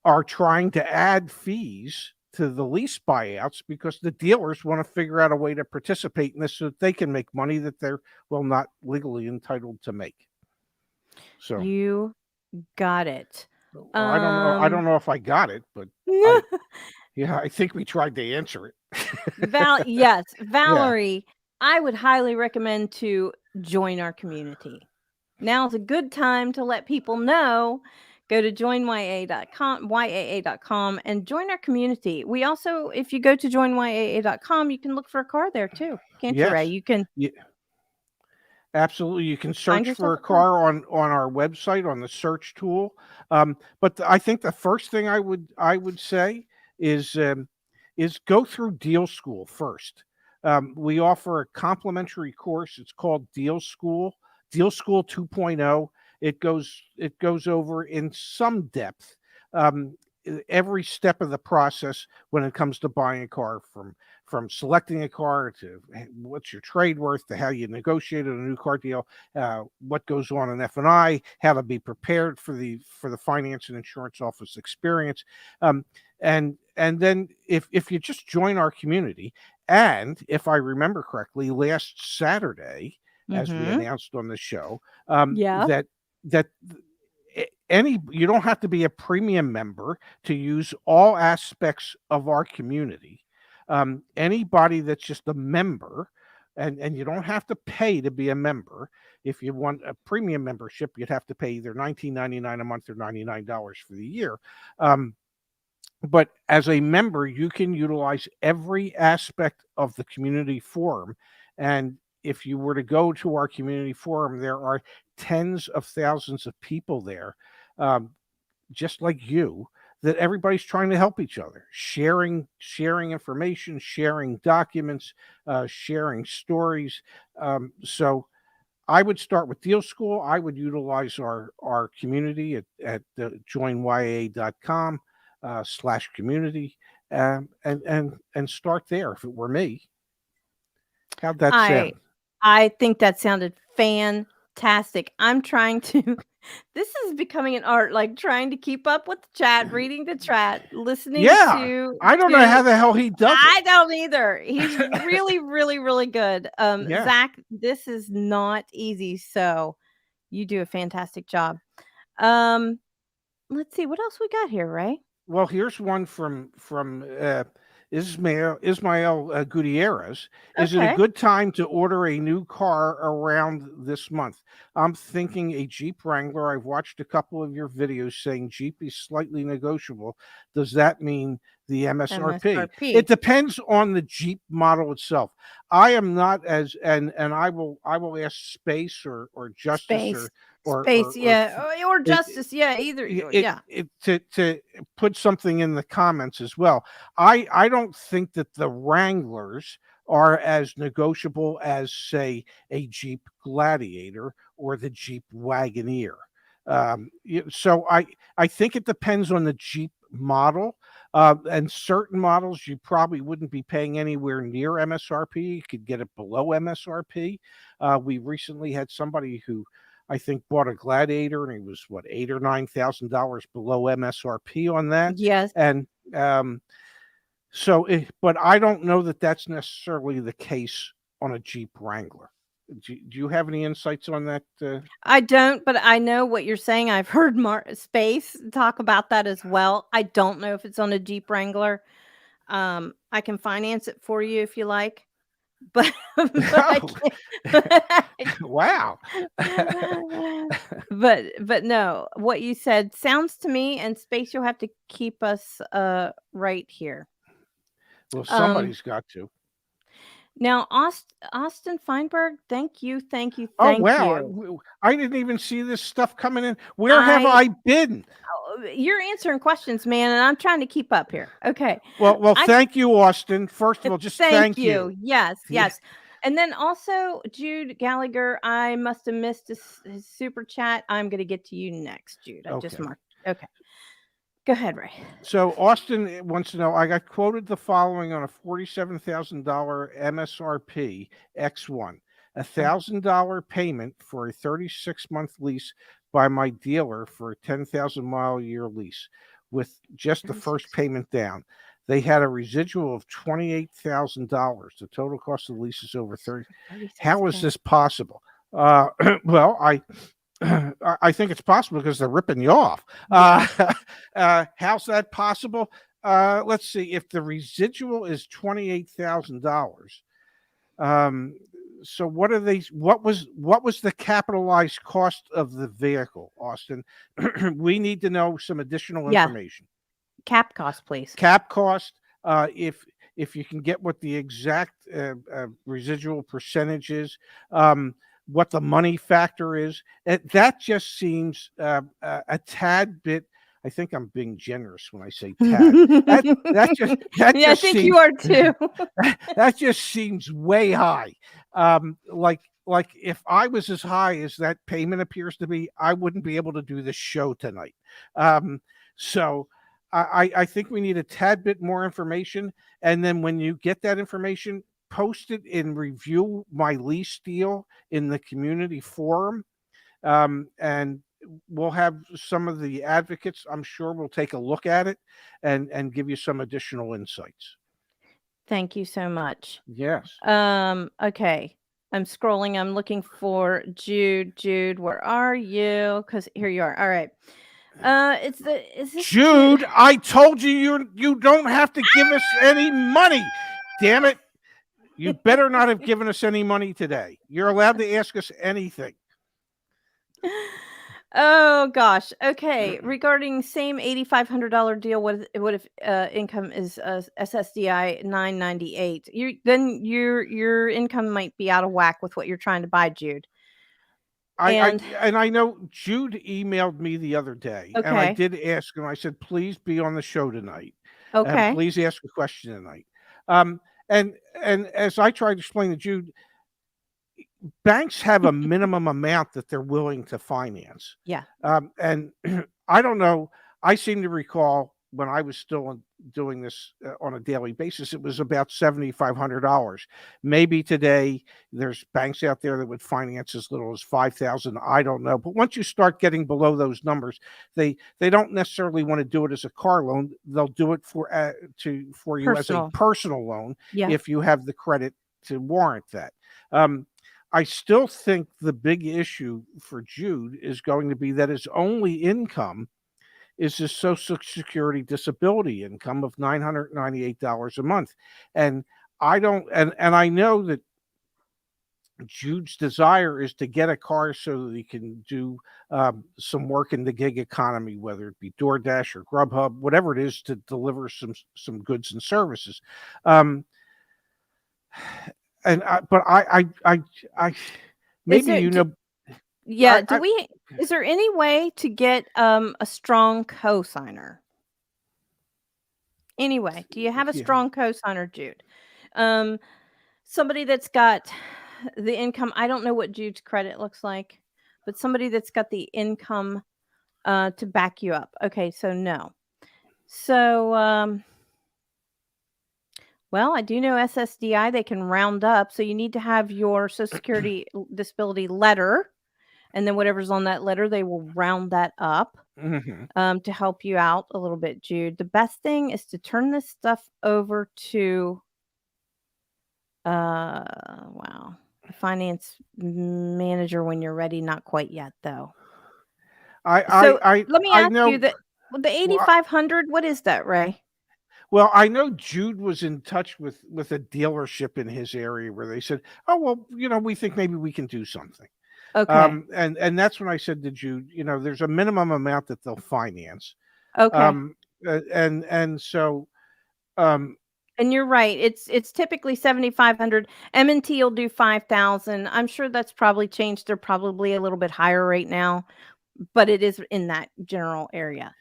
are trying to add fees to the lease buyouts because the dealers want to figure out a way to participate in this so that they can make money that they're, well, not legally entitled to make. So you got it. I don't know if I got it, but I think we tried to answer it. Yes, Valerie, I would highly recommend to join our community. Now's a good time to let people know. Go to joinyaa.com, and join our community. We also, if you go to joinyaa.com, you can look for a car there too. Can't you, Ray? You can. Absolutely. You can Find search for yourself a a car. car on our website on the search tool. But I think the first thing I would say is go through Deal School first. We offer a complimentary course. It's called Deal School 2.0. It goes over in some depth um, every step of the process when it comes to buying a car, from selecting a car to what's your trade worth to how you negotiated a new car deal, what goes on in F&I, how to be prepared for the finance and insurance office experience, and then if you just join our community, and if I remember correctly, last Saturday, as we Mm-hmm. announced on the show, Yeah. that you don't have to be a premium member to use all aspects of our community. Anybody that's just a member, and you don't have to pay to be a member. If you want a premium membership, you'd have to pay either $19.99 a month or $99 for the year. But as a member, you can utilize every aspect of the community forum. And if you were to go to our community forum, there are tens of thousands of people there, um, just like you, that everybody's trying to help each other, sharing information, sharing documents, sharing stories. So I would start with Deal School. I would utilize our community at joinyaa.com / community, and start there if it were me. How'd that I sound? I think that sounded fantastic. I'm trying to this is becoming an art, like trying to keep up with the chat, reading the chat, listening Yeah, to I don't know how the hell he does it. I don't either. He's really, really, really good. Yeah. Zach, this is not easy, so you do a fantastic job. Um, let's see what else we got here, Ray. Well, here's one from Ismael Gutierrez. Is it a Okay. good time to order a new car around this month? I'm thinking a Jeep Wrangler. I've watched a couple of your videos saying Jeep is slightly negotiable. Does that mean the MSRP? It MSRP. depends on the Jeep model itself. I am not as and I will ask Space or Justice Space. or Space, yeah. Or it, Justice, yeah, either. it, Yeah. it to put something in the comments as well. I don't think that the Wranglers are as negotiable as, say, a Jeep Gladiator or the Jeep Wagoneer. So I think it depends on the Jeep model. And certain models you probably wouldn't be paying anywhere near MSRP. You could get it below MSRP. We recently had somebody who I think bought a Gladiator, and he was what, $8,000 or $9,000 below MSRP on that. Yes. And but I don't know that that's necessarily the case on a Jeep Wrangler. Do you have any insights on that? I don't, but I know what you're saying. I've heard Space talk about that as well. I don't know if it's on a Jeep Wrangler. I can finance it for you if you like, but but I Oh, can't. wow. But no, what you said sounds to me, and Space, you'll have to keep us right here. Well, Um, somebody's got to. now Austin Feinberg, thank you, thank you, Oh, thank wow. you. I didn't even see this stuff coming in. Where have I I been? You're answering questions, man, and I'm trying to keep up here. Okay. Well, I thank you, Austin. First of all, just thank thank you. you. Yes, Yeah. yes. And then also Jude Gallagher, I must have missed his super chat. I'm going to get to you next, Jude. I just Okay. marked. Okay. Go ahead, Ray. So Austin wants to know, I got quoted the following on a $47,000 MSRP X1, $1,000 payment for a 36-month lease by my dealer for a 10,000-mile a year lease with just the first payment down. They had a residual of $28,000. The total cost of the lease is over 30. How is this possible? Well, I think it's possible because they're ripping you off. Yeah. How's that possible? Let's see. If the residual is $28,000, so what are they? What was the capitalized cost of the vehicle, Austin? We need to know some additional Yeah. information. Cap cost, please. Cap cost. If you can get what the exact residual percentage is. what the money factor is. That just seems a tad bit. I think I'm being generous when I say tad. That just yeah, I think you are too. that just seems way high. Like if I was as high as that payment appears to be, I wouldn't be able to do this show tonight. So I think we need a tad bit more information, and then when you get that information, post it in Review My Lease deal in the community forum, and we'll have some of the advocates, I'm sure, will take a look at it and give you some additional insights. Thank you so much. Yes. Okay. I'm scrolling. I'm looking for Jude. Jude, where are you? Because here you are. All right. Is this Jude? I told you you don't have to give us any money. Damn it! You better not have given us any money today. You're allowed to ask us anything. Oh gosh. Okay. Regarding same $8,500 deal, what if income is SSDI 998? Then your income might be out of whack with what you're trying to buy, Jude. I know Jude emailed me the other day, and I did ask him. I said, "Please be on the show tonight. Okay. Please ask a question tonight." And as I tried to explain to Jude, banks have a minimum amount that they're willing to finance. Yeah. And I don't know. I seem to recall when I was still doing this on a daily basis, it was about $7,500. Maybe today there's banks out there that would finance as little as $5,000. I don't know. But once you start getting below those numbers, they don't necessarily want to do it as a car loan. They'll do it for you as a personal loan if you have the credit to warrant that. I still think the big issue for Jude is going to be that his only income is his Social Security disability income of $998 a month. And I know that Jude's desire is to get a car so that he can do some work in the gig economy, whether it be DoorDash or Grubhub, whatever it is, to deliver some goods and services. But I maybe yeah. Is there any way to get a strong cosigner? Anyway, do you have a strong cosigner, Jude? Somebody that's got the income. I don't know what Jude's credit looks like, but somebody that's got the income to back you up. Okay, so no. So well, I do know SSDI, they can round up. So you need to have your Social Security disability letter. And then whatever's on that letter, they will round that up to help you out a little bit, Jude. The best thing is to turn this stuff over to, wow, the finance manager when you're ready. Not quite yet, though. Let me ask you that the 8,500. What is that, Ray? Well, I know Jude was in touch with a dealership in his area where they said, "Oh, well, we think maybe we can do something." Okay. And that's when I said to Jude, there's a minimum amount that they'll finance. Okay. And so. And you're right. It's typically 7,500. M&T will do 5,000. I'm sure that's probably changed. They're probably a little bit higher right now, but it is in that general area.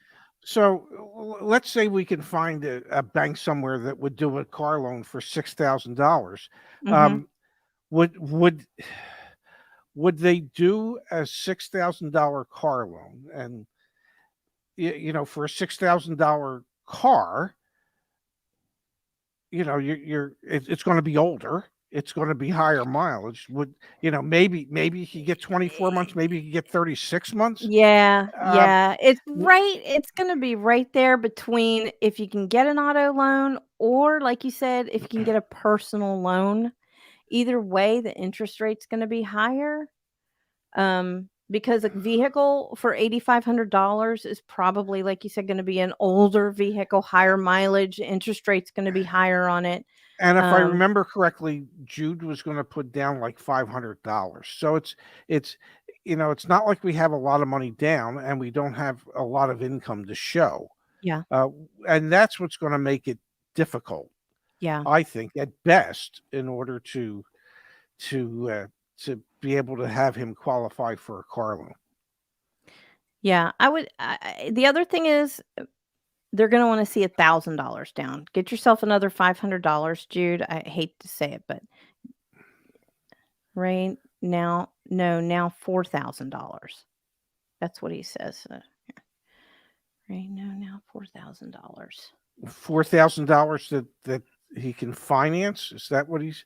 So let's say we can find a bank somewhere that would do a car loan for $6,000. Would they do a $6,000 car loan? And for a $6,000 car, it's going to be older. It's going to be higher mileage. Maybe you could get 24 months, maybe you could get 36 months. Yeah. It's right. It's going to be right there between if you can get an auto loan or, like you said, if you can get a personal loan. Either way, the interest rate's going to be higher. Because a vehicle for $8,500 is probably, like you said, going to be an older vehicle, higher mileage. Interest rate's going to be higher on it. And if I remember correctly, Jude was going to put down like $500. So it's not like we have a lot of money down and we don't have a lot of income to show. Yeah. And that's what's going to make it difficult. Yeah. I think at best, in order to to be able to have him qualify for a car loan. Yeah, I would. The other thing is, they're going to want to see $1,000 down. Get yourself another $500, Jude. I hate to say it, but right now, now $4,000. That's what he says. Right now $4,000. $4,000 that he can finance. Is that what he's?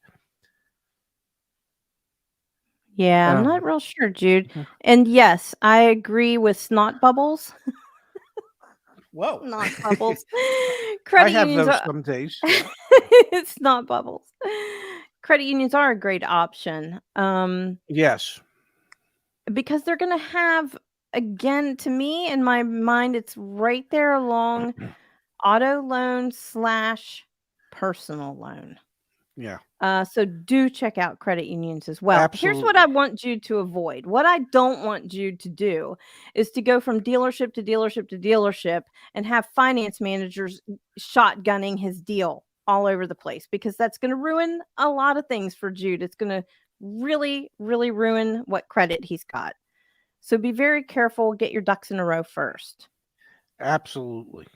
Yeah, I'm not real sure, Jude. And yes, I agree with snot bubbles. Whoa, Snot bubbles. Credit I have unions those some days. Yeah. It's snot bubbles. Credit unions are a great option. Yes. Because they're going to have, again, to me, in my mind, it's right there along auto loan / personal loan. Yeah. So do check out credit unions as well. Absolutely. Here's what I want Jude to avoid. What I don't want Jude to do is to go from dealership to dealership to dealership and have finance managers shotgunning his deal all over the place, because that's going to ruin a lot of things for Jude. It's going to really, really ruin what credit he's got. So be very careful. Get your ducks in a row first. Absolutely.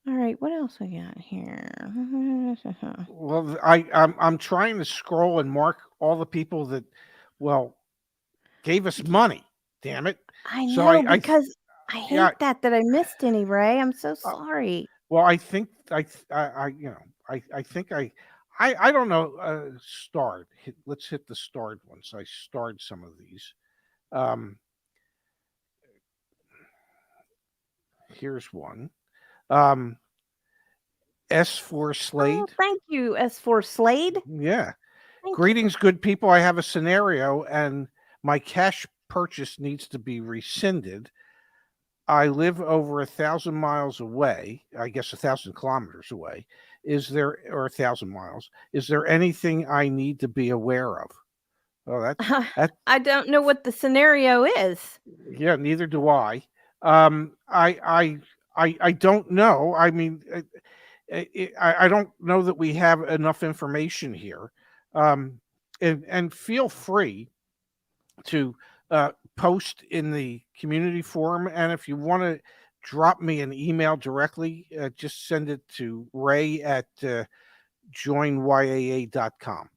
All right, what else we got here? Well, I'm trying to scroll and mark all the people that, well, gave us money. Damn it! I know, because I hate that I missed any, Ray. I'm so sorry. Well, I think I think I don't know. Starred. Let's hit the starred ones. I starred some of these. Here's one. S4 Slade. Oh, thank you, S4 Slade. Yeah. Greetings, good people. I have a scenario and my cash purchase needs to be rescinded. I live over 1,000 miles away, I guess 1,000 kilometers away. Is there, or 1,000 miles, is there anything I need to be aware of? Oh, that's I don't know what the scenario is. Yeah, neither do I. I don't know. I mean, I don't know that we have enough information here. And feel free to post in the community forum. And if you want to drop me an email directly, just send it to Ray at joinyaa.com.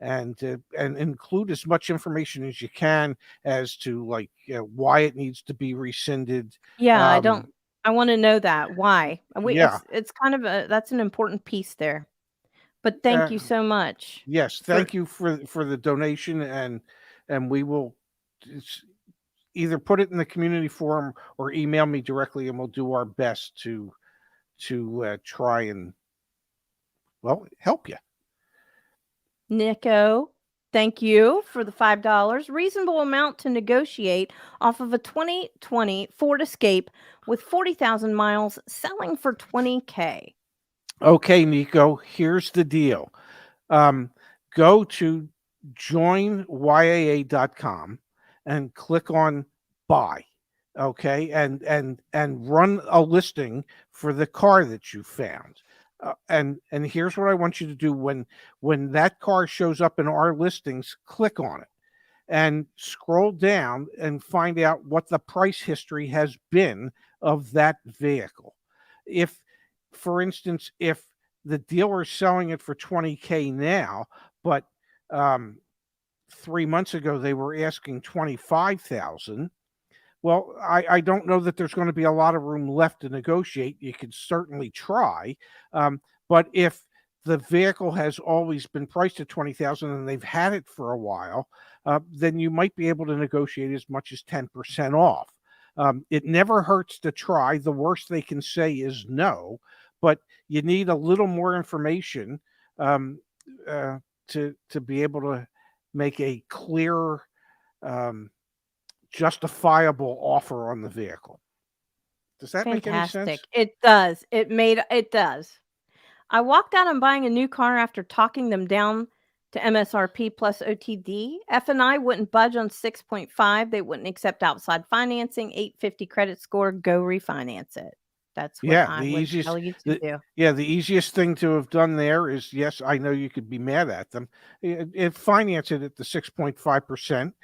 And include as much information as you can as to like why it needs to be rescinded. Yeah, I want to know that why. Yeah, it's kind of that's an important piece there. But thank you so much. Yes, thank you for the donation, and we will either put it in the community forum or email me directly, and we'll do our best to try and help you. Nico, thank you for the $5. Reasonable amount to negotiate off of a 2020 Ford Escape with 40,000 miles, selling for $20,000. Okay, Nico, here's the deal. Go to joinyaa.com and click on buy. Okay, and run a listing for the car that you found. And here's what I want you to do when that car shows up in our listings, click on it and scroll down and find out what the price history has been of that vehicle. If, for instance, if the dealer is selling it for $20,000 now, but 3 months ago they were asking $25,000. Well, I don't know that there's going to be a lot of room left to negotiate. You could certainly try, but if the vehicle has always been priced at $20,000 and they've had it for a while, then you might be able to negotiate as much as 10% off. It never hurts to try. The worst they can say is no, but you need a little more information to be able to make a clear, justifiable offer on the vehicle. Does that make any sense? It does. It does. I walked out on buying a new car after talking them down to MSRP plus OTD. F&I wouldn't budge on 6.5. They wouldn't accept outside financing. 850 credit score. Go refinance it. That's what Yeah, I the would easiest tell you to the do. yeah, the easiest thing to have done there is, yes, I know you could be mad at them. Finance it at the 6.5%.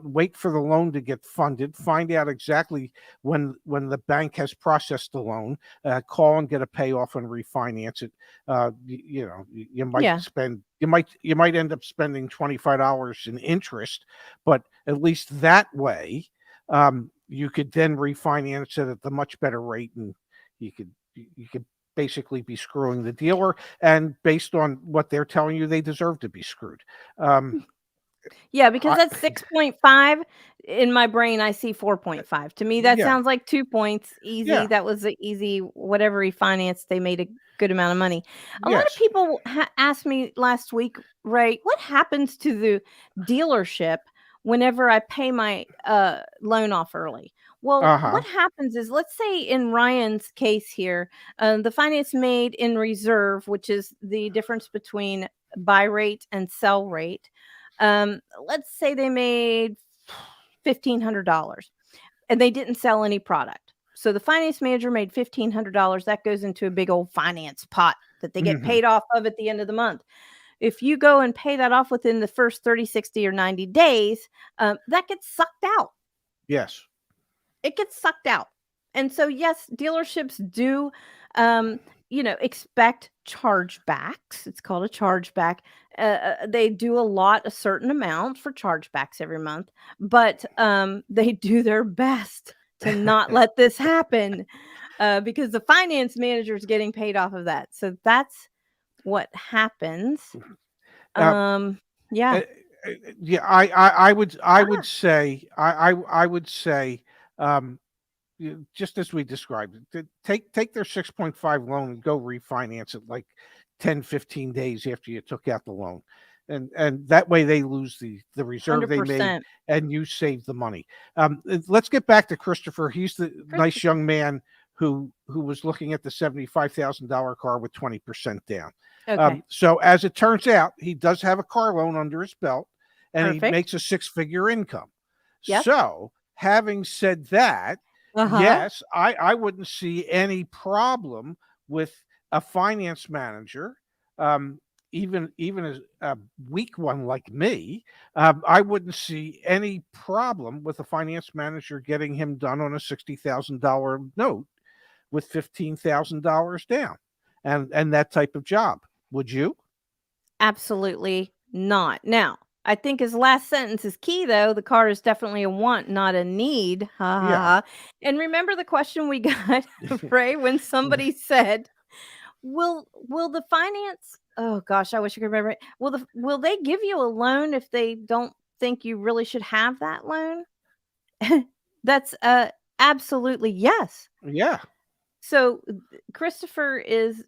Wait for the loan to get funded. Find out exactly when the bank has processed the loan. Call and get a payoff and refinance it. You might Yeah. you might end up spending $25 in interest, but at least that way, you could then refinance it at the much better rate, and you could basically be screwing the dealer, and based on what they're telling you, they deserve to be screwed. Um, Yeah, because I that's 6.5. In my brain, I see 4.5. To me, that yeah, sounds like 2 points. Easy. yeah, That was a easy whatever refinance, they made a good amount of money. A lot of yes, people asked me last week, Ray, what happens to the dealership whenever I pay my loan off early? Well, uh-huh, what happens is, let's say in Ryan's case here, the finance made in reserve, which is the difference between buy rate and sell rate. Let's say they made $1,500 and they didn't sell any product. So the finance manager made $1,500. That goes into a big old finance pot that they get mhm, paid off of at the end of the month. If you go and pay that off within the first 30, 60, or 90 days, that gets sucked out. yes, It gets sucked out. And so, yes, dealerships do, um, expect chargebacks. It's called a chargeback. They do allot a certain amount for chargebacks every month, but they do their best to not let this happen, because the finance manager is getting paid off of that. So that's what happens. uh, Yeah. uh, yeah, I would Ah, say I would say, um, just as we described it, take their 6.5 loan and go refinance it like 10, 15 days after you took out the loan, and that way they lose the reserve they made, 100%. and you save the money. Let's get back to Christopher. He's the nice Christopher. young man who was looking at the $75,000 car with 20% down. Okay. So as it turns out, he does have a car loan under his belt, and he Perfect. makes a six-figure income. Yep. So having said that, Uh huh. yes, I wouldn't see any problem with a finance manager, um, even as a weak one like me. I wouldn't see any problem with a finance manager getting him done on a $60,000 note with $15,000 down, and that type of job. Would you? Absolutely not. Now, I think his last sentence is key, though. The car is definitely a want, not a need. Ha ha Yeah. ha. And remember the question we got, Ray, when somebody said, "Will the finance?" Oh gosh, I wish I could remember it. Will they give you a loan if they don't think you really should have that loan? That's absolutely yes. Yeah. So Christopher is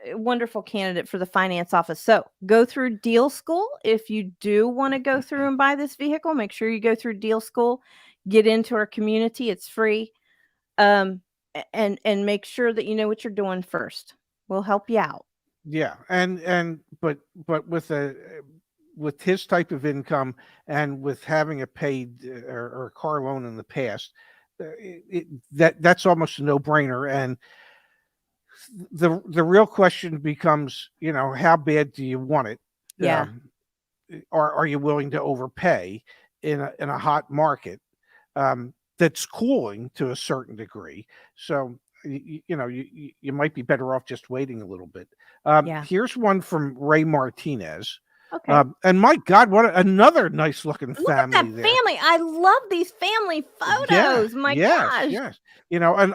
a wonderful candidate for the finance office. So go through deal school. If you do want to go through and buy this vehicle, make sure you go through deal school, get into our community. It's free. And make sure that you know what you're doing first. We'll help you out. Yeah, but with his type of income, and with having a paid or car loan in the past, that's almost a no brainer. And the real question becomes, how bad do you want it? Yeah. Or are you willing to overpay in a hot market, that's cooling to a certain degree? So you might be better off just waiting a little bit. Yeah. Here's one from Ray Martinez. Okay. And my God, another nice looking Look at family that there. family. I love these family Yeah, photos. My yes, gosh. yes. And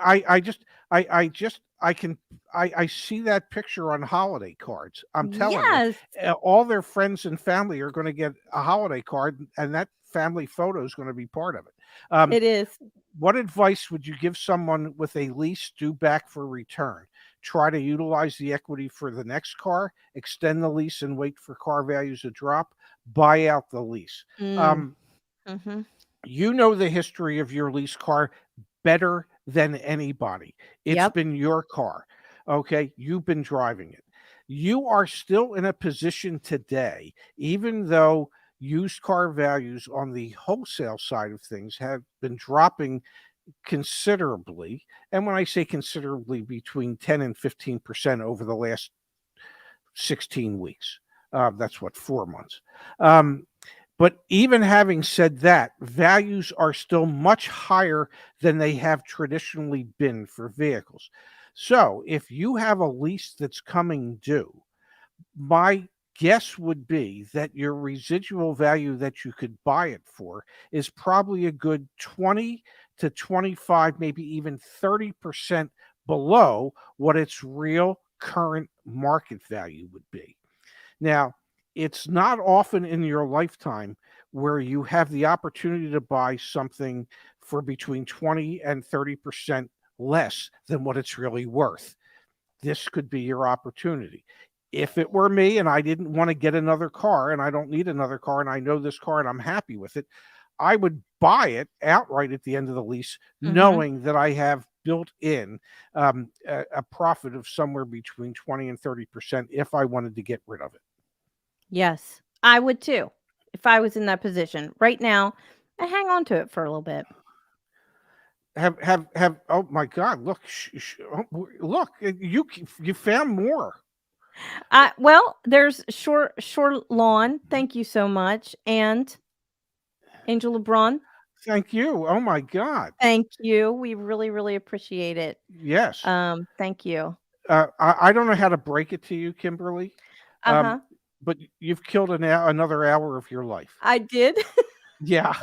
I see that picture on holiday cards. I'm telling you, Yes, all their friends and family are going to get a holiday card, and that family photo is going to be part of it. Um, it is. what advice would you give someone with a lease due back for return? Try to utilize the equity for the next car, extend the lease and wait for car values to drop, buy out the lease. Mm, Um, mhm. you know the history of your lease car better than anybody. It's Yep. been your car. Okay. You've been driving it. You are still in a position today, even though used car values on the wholesale side of things have been dropping, considerably. And when I say considerably, between 10 and 15% over the last 16 weeks. That's what, 4 months. But even having said that, values are still much higher than they have traditionally been for vehicles. So if you have a lease that's coming due, my guess would be that your residual value that you could buy it for is probably a good 20 to 25, maybe even 30% below what its real current market value would be. Now, it's not often in your lifetime where you have the opportunity to buy something for between 20 and 30% less than what it's really worth. This could be your opportunity. If it were me and I didn't want to get another car and I don't need another car and I know this car and I'm happy with it, I would buy it outright at the end of the lease, knowing that I have built in a profit of somewhere between 20 and 30% if I wanted to get rid of it. Yes, I would too. If I was in that position right now, I hang on to it for a little bit. Have oh my God, look, look, you found more. Well, there's Shore Lawn. Thank you so much. And Angel LeBron. Thank you. Oh my God. Thank you. We really, really appreciate it. Yes. Thank you. I don't know how to break it to you, Kimberly. Uh-huh. But you've killed another hour of your life. I did. Yeah.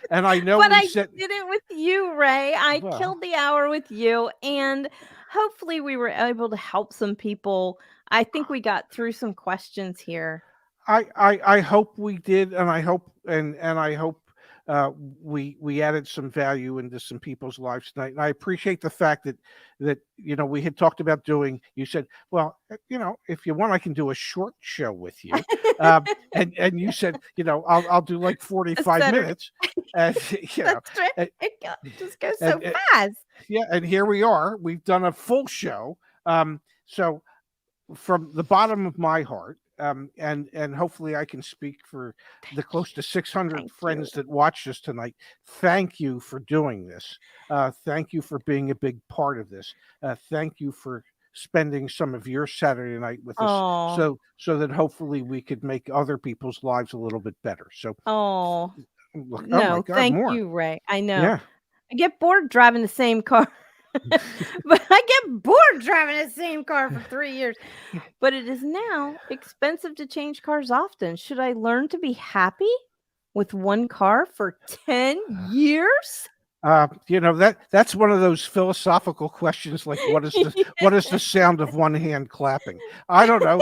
And I know but I did it with you, Ray. I killed the hour with you, and hopefully we were able to help some people. I think we got through some questions here. I hope we did, and I hope I hope we added some value into some people's lives tonight. And I appreciate the fact that we had talked about doing. You said, well, if you want, I can do a short show with you. And you said, I'll do like 45 minutes. And That's right. It just goes so fast. Yeah, and here we are. We've done a full show. So from the bottom of my heart. And hopefully I can speak for the close to 600 friends that watched us tonight. Thank you for doing this. Thank you for being a big part of this. Thank you for spending some of your Saturday night with us, so that hopefully we could make other people's lives a little bit better. So, look, no, oh my God, thank more. you, Ray. I know. Yeah. I get bored driving the same car. But I get bored driving the same car for 3 years. But it is now expensive to change cars often. Should I learn to be happy with one car for 10 years? That's one of those philosophical questions, like what is the sound of one hand clapping? I don't know.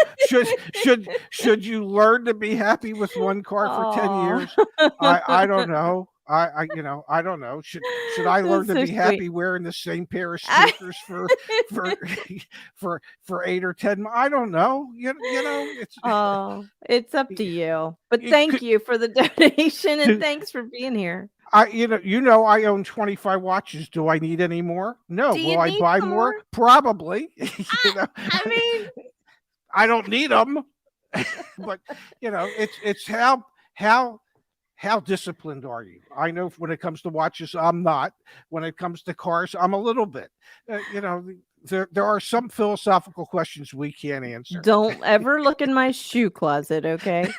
Should you learn to be happy with one car for 10 years? I don't know. I don't know. Should I learn to be happy wearing the same pair of sneakers for 8 or 10? I don't know. It's up to you. But thank you for the donation, and thanks for being here. I own 25 watches. Do I need any more? No. Will I buy more? Probably. I mean, I don't need them. But it's how disciplined are you? I know when it comes to watches, I'm not. When it comes to cars, I'm a little bit. There are some philosophical questions we can't answer. Don't ever look in my shoe closet, okay?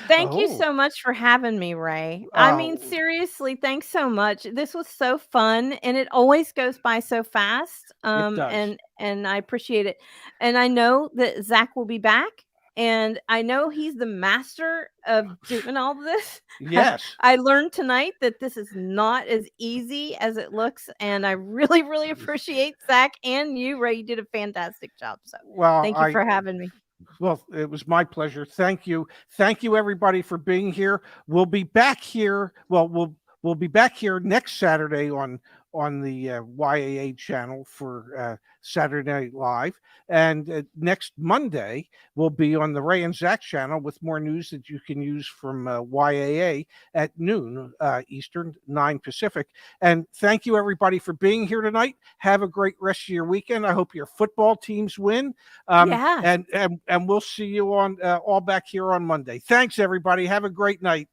Thank you so much for having me, Ray. I mean, seriously, thanks so much. This was so fun, and it always goes by so fast. It does. And I appreciate it. And I know that Zach will be back. And I know he's the master of doing all of this. Yes. I learned tonight that this is not as easy as it looks. And I really, really appreciate Zach and you, Ray. You did a fantastic job. So thank you for having me. Well, it was my pleasure. Thank you. Thank you, everybody, for being here. We'll be back here. Well, we'll be back here next Saturday on the YAA channel for Saturday Night Live. And next Monday, we'll be on the Ray and Zach channel with more news that you can use from YAA at noon Eastern, 9 Pacific. And thank you, everybody, for being here tonight. Have a great rest of your weekend. I hope your football teams win. And we'll see you on all back here on Monday. Thanks, everybody. Have a great night.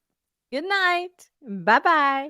Good night. Bye-bye.